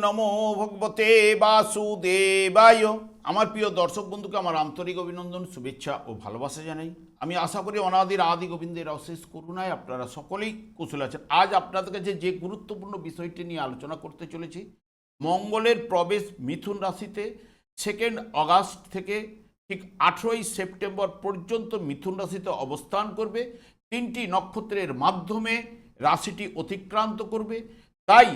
নমো ভগবতে বাসুদেবায়। আমার প্রিয় দর্শক বন্ধুকে আমার আন্তরিক অভিনন্দন, শুভেচ্ছা ও ভালোবাসা জানাই। আমি আশা করি অনাদির আদি গোবিন্দের অশেষ করুণায় আপনারা সকলেই কুশল আছেন। আজ আপনাদের কাছে যে গুরুত্বপূর্ণ বিষয়টি নিয়ে আলোচনা করতে চলেছি, মঙ্গলের প্রবেশ মিথুন রাশিতে 2 আগস্ট থেকে ঠিক 18 সেপ্টেম্বর পর্যন্ত মিথুন রাশিতে অবস্থান করবে। 3টি নক্ষত্রের মাধ্যমে রাশিটি অতিক্রান্ত করবে। তাই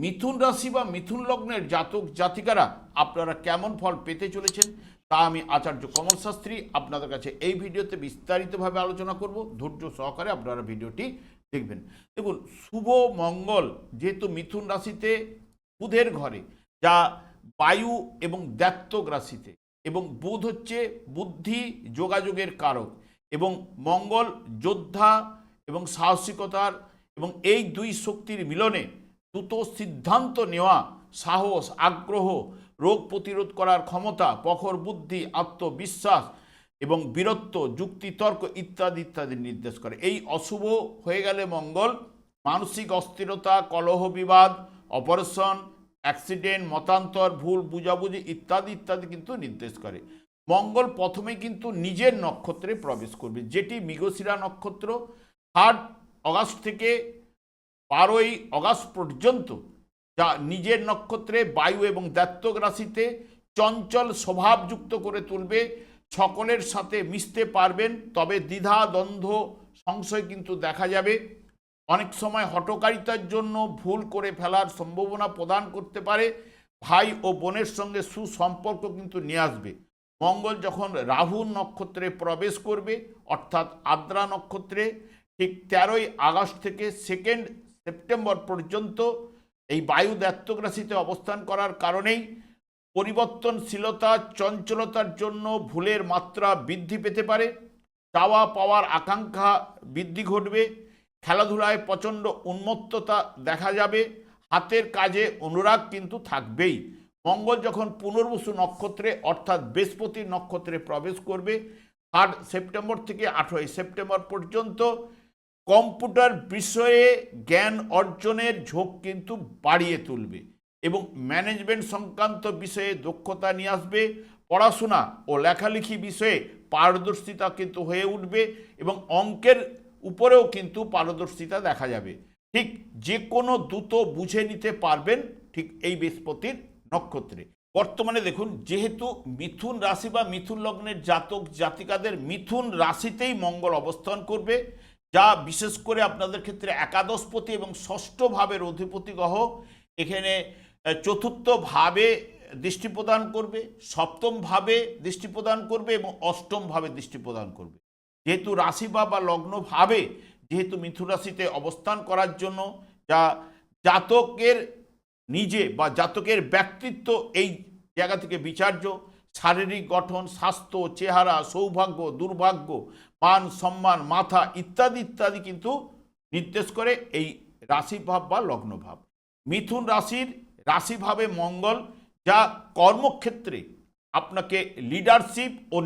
মিথুন রাশি বা মিথুন লগ্নের জাতক জাতিকারা আপনারা কেমন ফল পেতে চলেছেন তা আমি আচার্য কমল শাস্ত্রী আপনাদের কাছে এই ভিডিওতে বিস্তারিতভাবে আলোচনা করব। ধৈর্য সহকারে আপনারা ভিডিওটি দেখবেন। দেখুন, শুভ মঙ্গল যেহেতু মিথুন রাশিতে বুধের ঘরে, যা বায়ু এবং দ্ব্যর্থক রাশিতে, এবং বুধ হচ্ছে বুদ্ধি যোগাযোগের কারক, এবং মঙ্গল যোদ্ধা এবং সাহসিকতার, এবং এই দুই শক্তির মিলনে দ্রুত সিদ্ধান্ত নেওয়া, সাহস, আগ্রহ, রোগ প্রতিরোধ করার ক্ষমতা, প্রখর বুদ্ধি, আত্মবিশ্বাস এবং বীরত্ব, যুক্তিতর্ক ইত্যাদি ইত্যাদি নির্দেশ করে। এই অশুভ হয়ে গেলে মঙ্গল মানসিক অস্থিরতা, কলহ বিবাদ, অপারেশন, অ্যাক্সিডেন্ট, মতান্তর, ভুল বুঝাবুঝি ইত্যাদি ইত্যাদি কিন্তু নির্দেশ করে। মঙ্গল প্রথমে কিন্তু নিজের নক্ষত্রে প্রবেশ করবে, যেটি মৃগশিরা নক্ষত্র। 3 আগস্ট থেকে 12 আগস্ট পর্যন্ত, যা নিজের নক্ষত্রে বায়ু এবং দ্ব্যর্থক রাশিতে চঞ্চল স্বভাবযুক্ত করে তুলবে। সকলের সাথে মিশতে পারবেন, তবে দ্বিধা দ্বন্দ্ব সংশয় কিন্তু দেখা যাবে। অনেক সময় হঠকারিতার জন্য ভুল করে ফেলার সম্ভাবনা প্রদান করতে পারে। ভাই ও বোনের সঙ্গে সুসম্পর্ক কিন্তু নিয়ে আসবে। মঙ্গল যখন রাহুর নক্ষত্রে প্রবেশ করবে, অর্থাৎ আদ্রা নক্ষত্রে, ঠিক 13 আগস্ট থেকে 2 সেপ্টেম্বর পর্যন্ত এই বায়ু দ্ব্যর্থক রাশিতে অবস্থান করার কারণেই পরিবর্তনশীলতা, চঞ্চলতার জন্য ভুলের মাত্রা বৃদ্ধি পেতে পারে। চাওয়া পাওয়ার আকাঙ্ক্ষা বৃদ্ধি ঘটবে। খেলাধুলায় প্রচণ্ড উন্মত্ততা দেখা যাবে। হাতের কাজে অনুরাগ কিন্তু থাকবেই। মঙ্গল যখন পুনর্বসু নক্ষত্রে অর্থাৎ বৃহস্পতির নক্ষত্রে প্রবেশ করবে 3 সেপ্টেম্বর থেকে 18 সেপ্টেম্বর পর্যন্ত, কম্পিউটার বিষয়ে জ্ঞান অর্জনের ঝোঁক কিন্তু বাড়িয়ে তুলবে এবং ম্যানেজমেন্ট সংক্রান্ত বিষয়ে দক্ষতা নিয়ে আসবে। পড়াশোনা ও লেখালেখি বিষয়ে পারদর্শিতা কিন্তু হয়ে উঠবে এবং অঙ্কের উপরেও কিন্তু পারদর্শিতা দেখা যাবে। ঠিক যে কোনো দ্রুত বুঝে নিতে পারবেন ঠিক এই বৃহস্পতির নক্ষত্রে। বর্তমানে দেখুন, যেহেতু মিথুন রাশি বা মিথুন লগ্নের জাতক জাতিকাদের মিথুন রাশিতেই মঙ্গল অবস্থান করবে, যা বিশেষ করে আপনাদের ক্ষেত্রে একাদশপতি এবং ষষ্ঠ ভাবের অধিপতি গ্রহ এখানে চতুর্থ ভাবে দৃষ্টি প্রদান করবে, সপ্তম ভাবে দৃষ্টি প্রদান করবে এবং অষ্টম ভাবে দৃষ্টি প্রদান করবে। যেহেতু রাশি বা লগ্ন ভাবে যেহেতু মিথুন রাশিতে অবস্থান করার জন্য, যা জাতকের নিজে বা জাতকের ব্যক্তিত্ব এই জায়গা থেকে বিচার্য, শারীরিক গঠন, স্বাস্থ্য, চেহারা, সৌভাগ্য, দুর্ভাগ্য, মান সম্মান, মাথা ইত্যাদি ইত্যাদি কিন্তু নির্দেশ করে এই রাশিভাব বা লগ্নভাব। মিথুন রাশির রাশিভাবে মঙ্গল, যা কর্মক্ষেত্রে আপনাকে লিডারশিপ ও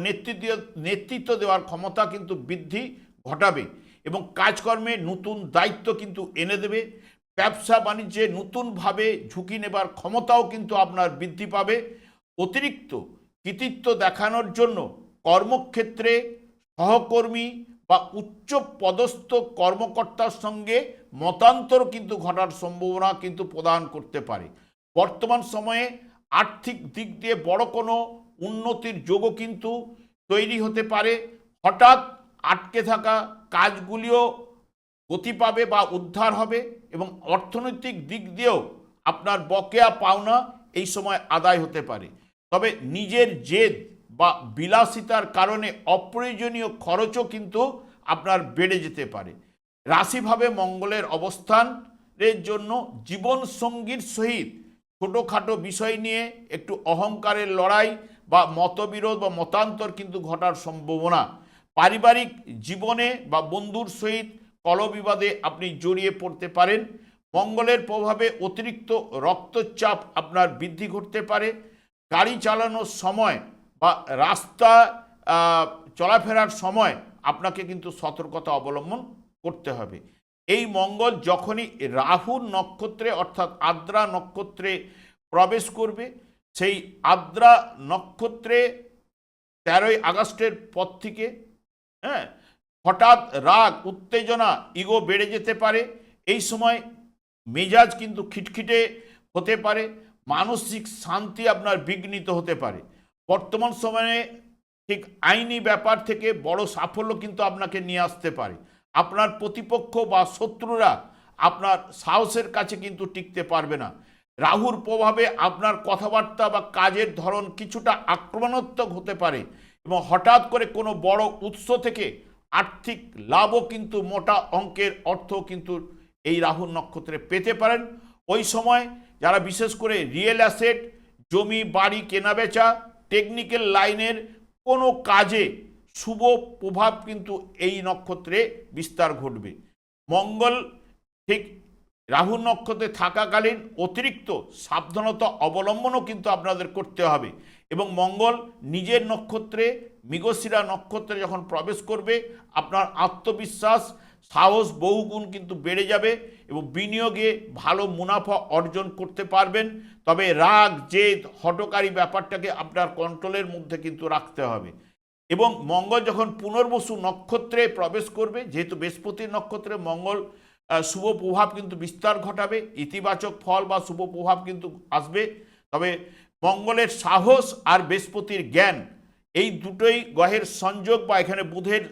নেতৃত্ব দেওয়ার ক্ষমতা কিন্তু বৃদ্ধি ঘটাবে এবং কাজকর্মে নতুন দায়িত্ব কিন্তু এনে দেবে। ব্যবসা বাণিজ্যে নতুনভাবে ঝুঁকি নেবার ক্ষমতাও কিন্তু আপনার বৃদ্ধি পাবে। অতিরিক্ত কৃতিত্ব দেখানোর জন্য কর্মক্ষেত্রে সহকর্মী বা উচ্চ পদস্থ কর্মকর্তার সঙ্গে মতান্তর কিন্তু ঘটার সম্ভাবনা কিন্তু প্রদান করতে পারে। বর্তমান সময়ে আর্থিক দিক দিয়ে বড় কোনো উন্নতির যোগও কিন্তু তৈরি হতে পারে। হঠাৎ আটকে থাকা কাজগুলিও গতি পাবে বা উদ্ধার হবে এবং অর্থনৈতিক দিক দিয়েও আপনার বকেয়া পাওনা এই সময় আদায় হতে পারে। তবে নিজের জেদ বা বিলাসিতার কারণে অপ্রয়োজনীয় খরচও কিন্তু আপনার বেড়ে যেতে পারে। রাশিভাবে মঙ্গলের অবস্থানের জন্য জীবনসঙ্গীর সহিত ছোটোখাটো বিষয় নিয়ে একটু অহংকারের লড়াই বা মতবিরোধ বা মতান্তর কিন্তু ঘটার সম্ভাবনা। পারিবারিক জীবনে বা বন্ধুর সহিত কলহবিবাদে আপনি জড়িয়ে পড়তে পারেন। মঙ্গলের প্রভাবে অতিরিক্ত রক্তচাপ আপনার বৃদ্ধি ঘটতে পারে। গাড়ি চালানোর সময় বা রাস্তা চলাফেরার সময় আপনাকে কিন্তু সতর্কতা অবলম্বন করতে হবে। এই মঙ্গল যখনই রাহুর নক্ষত্রে অর্থাৎ আদ্রা নক্ষত্রে প্রবেশ করবে। সেই আদ্রা নক্ষত্রে 13ই আগস্টের পর থেকে হ্যাঁ হঠাৎ রাগ, উত্তেজনা, ইগো বেড়ে যেতে পারে। এই সময় মেজাজ কিন্তু খিটখিটে হতে পারে, মানসিক শান্তি আপনার বিঘ্নিত হতে পারে। বর্তমান সময়ে ঠিক আইনি ব্যাপার থেকে বড় সাফল্য কিন্তু আপনাকে নিয়ে আসতে পারে। আপনার প্রতিপক্ষ বা শত্রুরা আপনার সাহসের কাছে কিন্তু টিকতে পারবে না। রাহুর প্রভাবে আপনার কথাবার্তা বা কাজের ধরন কিছুটা আক্রমণাত্মক হতে পারে এবং হঠাৎ করে কোনো বড় উৎস থেকে আর্থিক লাভও কিন্তু মোটা অঙ্কের অর্থ কিন্তু এই রাহুর নক্ষত্রে পেতে পারেন। ওই সময় যারা বিশেষ করে রিয়েল অ্যাসেট, জমি বাড়ি কেনাবেচা, টেকনিক্যাল লাইনের কোনো কাজে শুভ প্রভাব কিন্তু এই নক্ষত্রে বিস্তার ঘটবে। মঙ্গল ঠিক রাহু নক্ষত্রে থাকাকালীন অতিরিক্ত সাবধানতা অবলম্বনও কিন্তু আপনাদের করতে হবে এবং মঙ্গল নিজের নক্ষত্রে মৃগশিরা নক্ষত্রে যখন প্রবেশ করবে আপনার আত্মবিশ্বাস, সাহস বহুগুণ কিন্তু বেড়ে যাবে এবং বিনিয়োগে ভালো মুনাফা অর্জন করতে পারবেন। তবে রাগ, জেদ, হঠকারী ব্যাপারটাকে আপনার কন্ট্রোলের মধ্যে কিন্তু রাখতে হবে। এবং মঙ্গল যখন পুনর্বসু নক্ষত্রে প্রবেশ করবে, যেহেতু বৃহস্পতির নক্ষত্রে মঙ্গল শুভ প্রভাব কিন্তু বিস্তার ঘটাবে, ইতিবাচক ফল বা শুভ প্রভাব কিন্তু আসবে। তবে মঙ্গলের সাহস আর বৃহস্পতির জ্ঞান এই দুটোই গ্রহের সংযোগ বা এখানে বুধের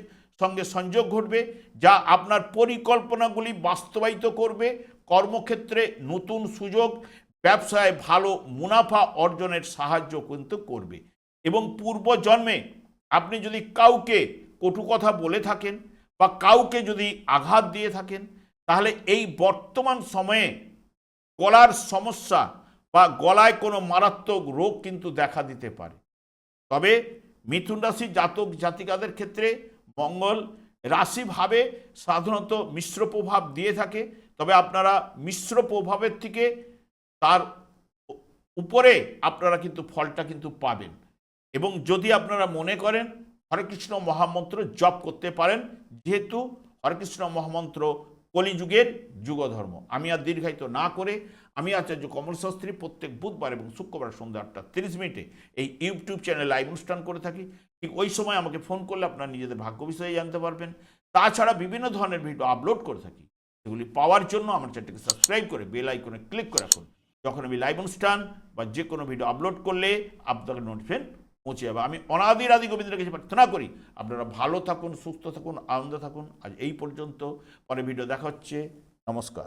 সঙ্গে সংযোগ ঘটবে, যা আপনার পরিকল্পনাগুলি বাস্তবায়িত করবে, কর্মক্ষেত্রে নতুন সুযোগ, ব্যবসায় ভালো মুনাফা অর্জনের সাহায্য কিন্তু করবে। এবং পূর্বজন্মে আপনি যদি কাউকে কটু কথা বলে থাকেন বা কাউকে যদি আঘাত দিয়ে থাকেন, তাহলে এই বর্তমান সময়ে গলার সমস্যা বা গলায় কোনো মারাত্মক রোগ কিন্তু দেখা দিতে পারে। তবে মিথুন রাশির জাতক জাতিকাদের ক্ষেত্রে মঙ্গল রাশিভাবে সাধারণত মিশ্র প্রভাব দিয়ে থাকে। তবে আপনারা মিশ্র প্রভাবের থেকে তার উপরে আপনারা কিন্তু ফলটা কিন্তু পাবেন। এবং যদি আপনারা মনে করেন হরে কৃষ্ণ মহামন্ত্র জপ করতে পারেন, যেহেতু হরে কৃষ্ণ মহামন্ত্র কলিযুগের যুগধর্ম। আমি আর দীর্ঘায়িত না করে আমি আচার্য কমল শাস্ত্রী প্রত্যেক বুধবার এবং শুক্রবার সন্ধ্যা 8:30 এই ইউটিউব চ্যানেলে লাইভ অনুষ্ঠান করে থাকি। ঠিক ওই সময় আমাকে ফোন করলে আপনারা নিজেদের ভাগ্য বিষয়ে জানতে পারবেন। তাছাড়া বিভিন্ন ধরনের ভিডিও আপলোড করে থাকি, সেগুলি পাওয়ার জন্য আমার চ্যানেলটিকে সাবস্ক্রাইব করে বেল আইকনে ক্লিক করে রাখুন। যখন আমি লাইভ অনুষ্ঠান বা যে কোনো ভিডিও আপলোড করলে আপনাদের নোটিফিকেশন পৌঁছে যাবে। আমি অনাদি আদি গোবিন্দের কাছে প্রার্থনা করি আপনারা ভালো থাকুন, সুস্থ থাকুন, আনন্দ থাকুন। আজ এই পর্যন্ত, পরে ভিডিও দেখা হচ্ছে। নমস্কার।